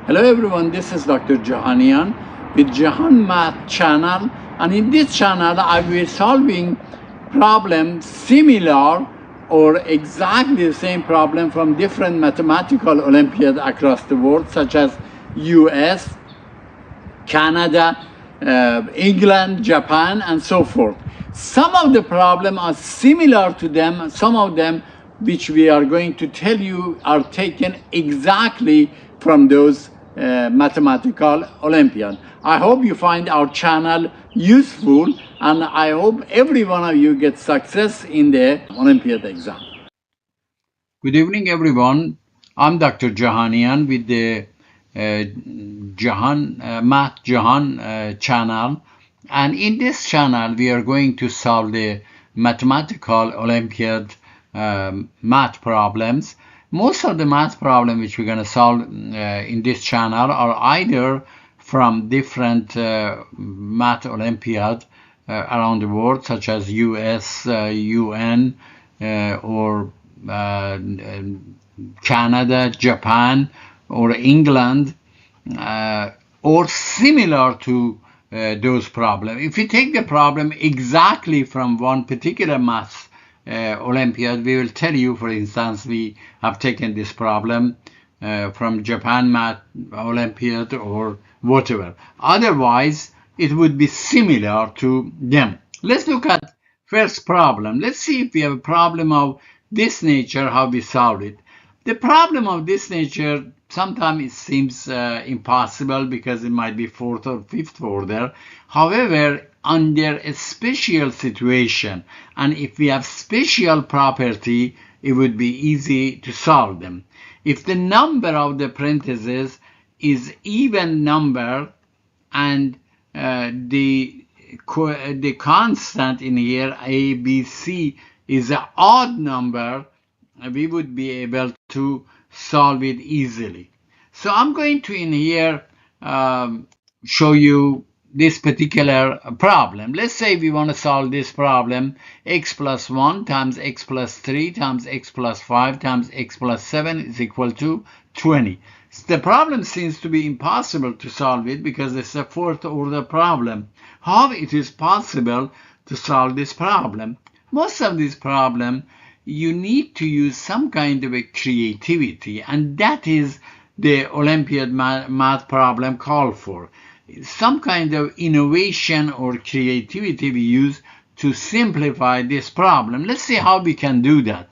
Hello everyone, this is Dr. Jahanian with Jahan Math channel, and in this channel I will be solving problems similar or exactly the same problem from different mathematical Olympiads across the world, such as US, Canada, England, Japan, and so forth. Some of the problems are similar to them, some of them which we are going to tell you are taken exactly from those mathematical Olympiad. I hope you find our channel useful, and I hope every one of you gets success in the Olympiad exam. Good evening, everyone. I'm Dr. Jahanian with the Math Jahan channel, and in this channel we are going to solve the mathematical Olympiad math problems. Most of the math problems which we're going to solve in this channel are either from different math Olympiad around the world, such as US, UN, or Canada, Japan, or England, or similar to those problems. If you take the problem exactly from one particular math Olympiad, we will tell you, for instance, we have taken this problem from Japan Math Olympiad or whatever. Otherwise, it would be similar to them. Let's look at first problem. Let's see if we have a problem of this nature, how we solve it. The problem of this nature, sometimes it seems impossible because it might be fourth or fifth order. However, under a special situation, and if we have special property, it would be easy to solve them. If the number of the parentheses is even number and the constant in here, A, B, C, is an odd number, we would be able to solve it easily. So I'm going to in here show you this particular problem. Let's say we want to solve this problem: x plus 1 times x plus 3 times x plus 5 times x plus 7 is equal to 20. So the problem seems to be impossible to solve it because it's a fourth order problem. How it is possible to solve this problem? Most of these problems you need to use some kind of a creativity, and that is the Olympiad math problem called for. Some kind of innovation or creativity we use to simplify this problem. Let's see how we can do that.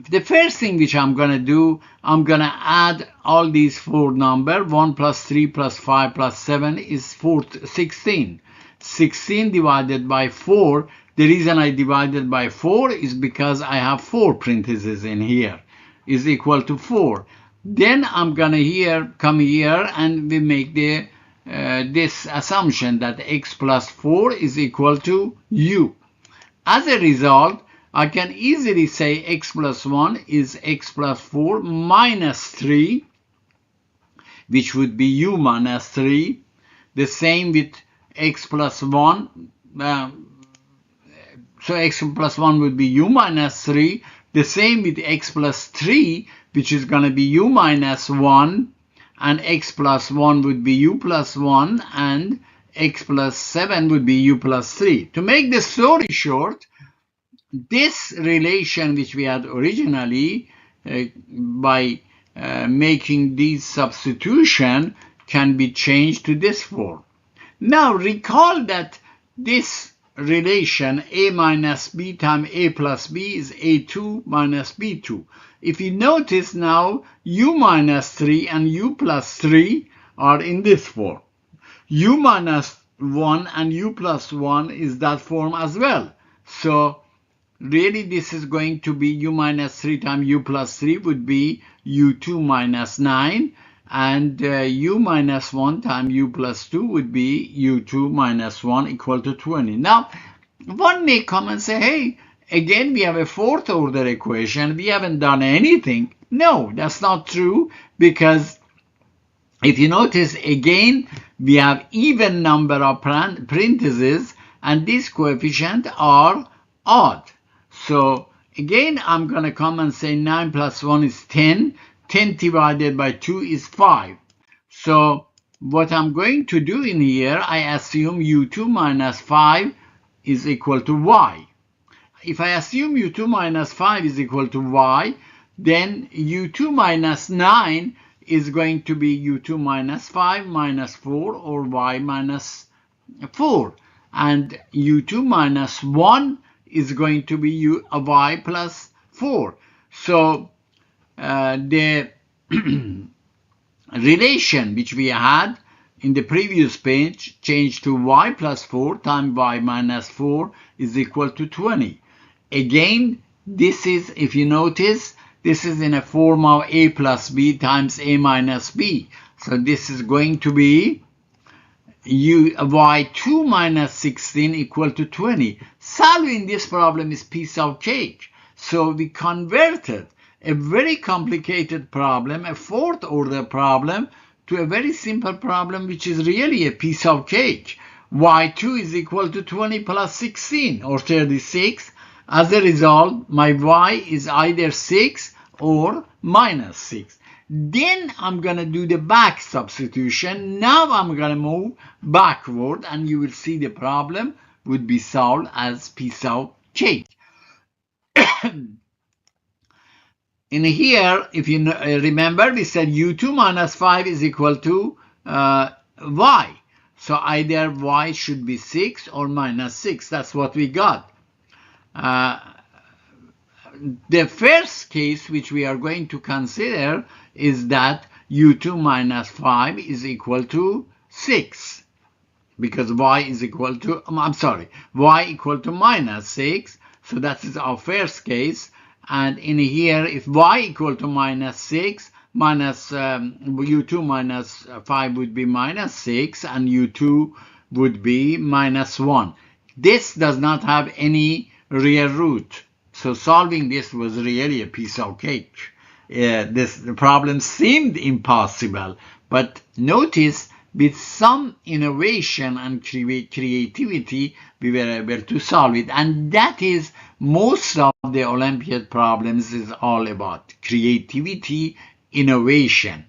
The first thing which I'm going to do, I'm going to add all these four numbers. 1 plus 3 plus 5 plus 7 is 16. 16 divided by 4. The reason I divided by 4 is because I have 4 parentheses in here, is equal to 4. Then I'm going to come here and we make the this assumption that x plus 4 is equal to u. As a result, I can easily say x plus 1 is x plus 4 minus 3, which would be u minus 3. The same with x plus 1. So x plus 1 would be u minus 3. The same with x plus 3, which is going to be u minus 1. And x plus 1 would be u plus 1, and x plus 7 would be u plus 3. To make the story short, this relation which we had originally by making these substitution can be changed to this form. Now recall that this relation a minus b times a plus b is a2 minus b2. If you notice now, u minus 3 and u plus 3 are in this form. U minus 1 and u plus 1 is that form as well. So really this is going to be u minus 3 times u plus 3 would be u2 minus 9, and u minus 1 times u plus 2 would be u2 minus 1 equal to 20. Now, one may come and say, hey, again, we have a fourth order equation. We haven't done anything. No, that's not true, because if you notice again, we have even number of parentheses and these coefficients are odd. So again, I'm going to come and say 9 plus 1 is 10. 10 divided by 2 is 5. So what I'm going to do in here, I assume u2 minus 5 is equal to y. If I assume u2 minus 5 is equal to y, then u2 minus 9 is going to be u2 minus 5 minus 4 or y minus 4. And u2 minus 1 is going to be y plus 4. So the relation which we had in the previous page changed to y plus 4 times y minus 4 is equal to 20. Again, this is, if you notice, this is in a form of a plus b times a minus b. So this is going to be y2 minus 16 equal to 20. Solving this problem is piece of cake. So we converted a very complicated problem, a fourth order problem, to a very simple problem which is really a piece of cake. y2 is equal to 20 plus 16 or 36. As a result, my y is either 6 or minus 6. Then I'm going to do the back substitution. Now I'm going to move backward and you will see the problem would be solved as piece of cake. In here, if you remember, we said u2 minus 5 is equal to y. So either y should be 6 or minus 6. That's what we got. The first case which we are going to consider is that u2 minus 5 is equal to 6 because y is equal to, y equal to minus 6. So that is our first case. And in here, if y equal to minus 6, minus u2 minus 5 would be minus 6 and u2 would be minus 1. This does not have any real root. So solving this was really a piece of cake. The problem seemed impossible, but notice with some innovation and creativity, we were able to solve it. And that is most of the Olympiad problems is all about creativity, innovation.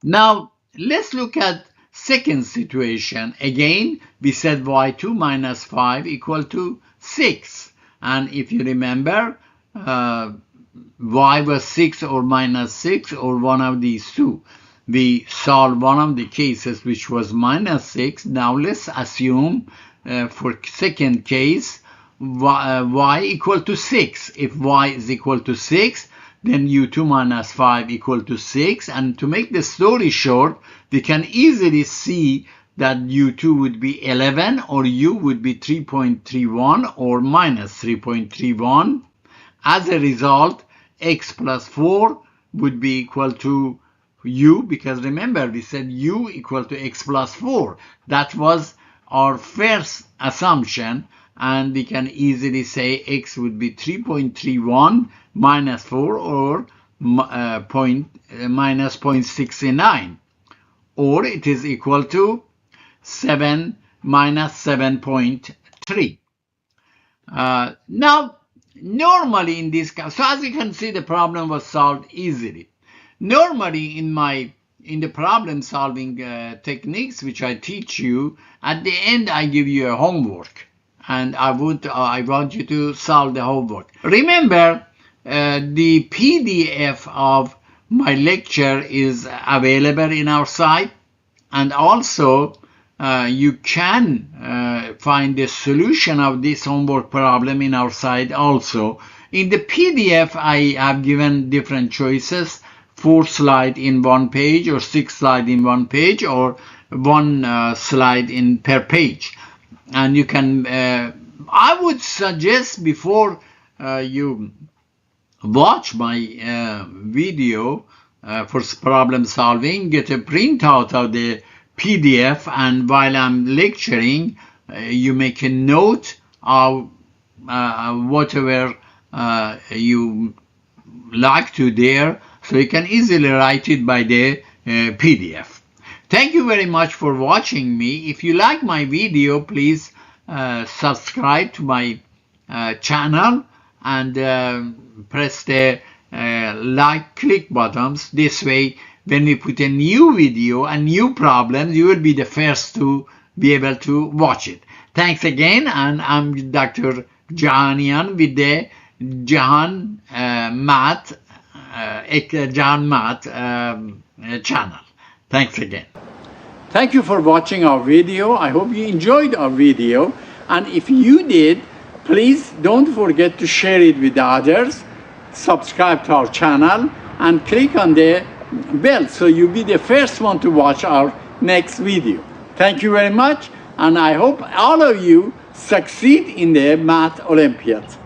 Now, let's look at second situation. Again, we said y2 minus 5 equal to 6. And if you remember, y was 6 or minus 6 or one of these two. We solved one of the cases which was minus 6. Now let's assume for second case y equal to 6. If y is equal to 6, then u2 minus 5 equal to 6. And to make the story short, we can easily see that u2 would be 11 or u would be 3.31 or minus 3.31. As a result, x plus 4 would be equal to u, because remember we said u equal to x plus 4. That was our first assumption, and we can easily say x would be 3.31 minus 4 or minus 0.69, or it is equal to 7 minus 7.3. Now, normally in this case, so as you can see, the problem was solved easily. Normally in the problem solving techniques which I teach you, at the end I give you a homework, and I want you to solve the homework. Remember, the PDF of my lecture is available in our site, and also you can find the solution of this homework problem in our site also. In the PDF, I have given different choices: 4 slides in one page, or 6 slides in one page, or 1 slide in per page. And you can, I would suggest before you watch my video for problem solving, get a printout of the PDF, and while I'm lecturing, you make a note of whatever you like to there, so you can easily write it by the PDF. Thank you very much for watching me. If you like my video, please subscribe to my channel and press the like click buttons. This way, when we put a new video and new problems, you will be the first to be able to watch it. Thanks again, and I'm Dr. Jahanian with the Jahan Math channel. Thanks again. Thank you for watching our video. I hope you enjoyed our video, and if you did, please don't forget to share it with others, subscribe to our channel, and click on the bell so you'll be the first one to watch our next video. Thank you very much, and I hope all of you succeed in the Math Olympiads.